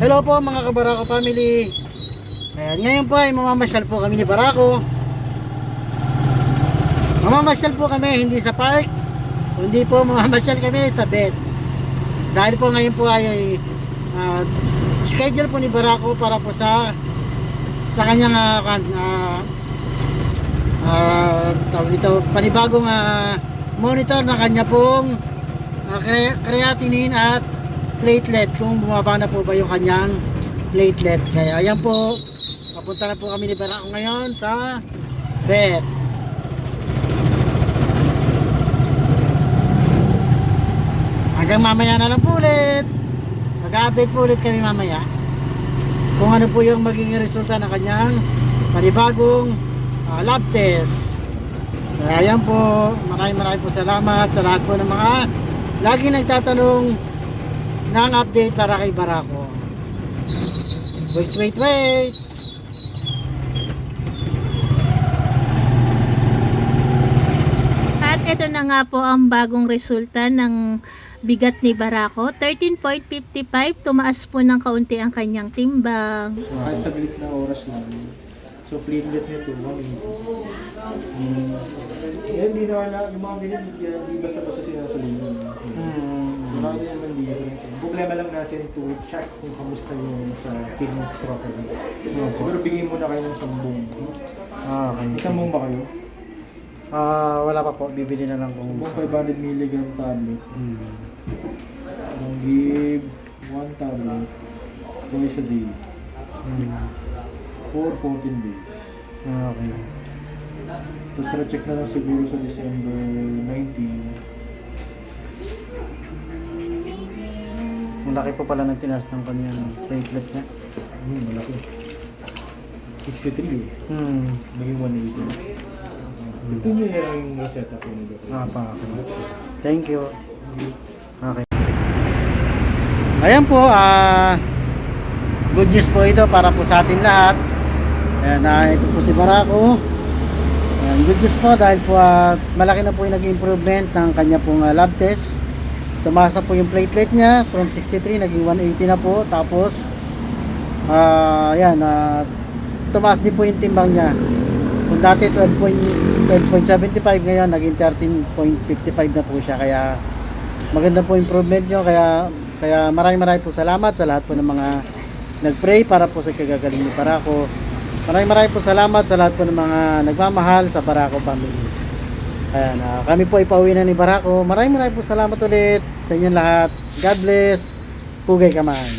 Hello po mga Kabarako family. Ayan, ngayon po ay mamamasyal po kami ni Barako. Mamamasyal po kami hindi sa park, kundi po mamamasyal kami sa bed. Dahil po ngayon po ay schedule po ni Barako para po sa kanyang tawag ito, panibagong monitor na kanya pong creatinine at platelet, kung bumaba na po ba yung kanyang platelet. Kaya ayan po, papunta na po kami ni Barako ngayon sa vet. Hanggang mamaya na lang po ulit, mag-update po ulit kami mamaya kung ano po yung magiging resulta ng kanyang panibagong lab test. Kaya ayan po, maraming po salamat sa lahat po ng mga laging nagtatanong ng update para kay Barako. Wait. At ito na nga po ang bagong resulta ng bigat ni Barako. 13.55, tumaas po ng kaunti ang kanyang timbang. Kahit saglit na oras lang. So, platelet nito, 180. Yan, hindi naman yung mga ganyan, hindi basta-basta sinasalinan. Marami naman difference. Problema lang natin to check kung kamusta yung sa kidney properly. Siguro bigyan muna kayo ng sambong. Okay. Sambong ba kayo? Wala pa po, bibili na lang kung Sambong 500 mg tablet. Ang give 1 tablet twice a day for 14 days. Okay. Tapos na-check na lang siguro sa December 19. Malaki po pala ng tinaas ng kanyang platelet niya. Malaki. 63 naging 180. Ito nyo yung reseta ko nito. Thank you. Okay. Ayan po, good news po ito para po sa atin lahat. Ayan, ito po si Barako. Ayan, good news po dahil po malaki na po yung naging improvement ng kanya pong lab test. Tumaas na po yung platelet niya from 63 naging 180 na po. Tapos ayan, tumaas din po yung timbang niya. Kung dati 12.75 ngayon naging 13.55 na po siya. Kaya maganda po improvement niyo. Kaya maraming po salamat sa lahat po ng mga nagpray para po sa kagagaling ni Barako. Maraming po salamat sa lahat po ng mga nagmamahal sa Barako family. Ayan, kami po ipauwi na ni Barako. Maraming po salamat ulit sa inyong lahat. God bless. Pugay kamay.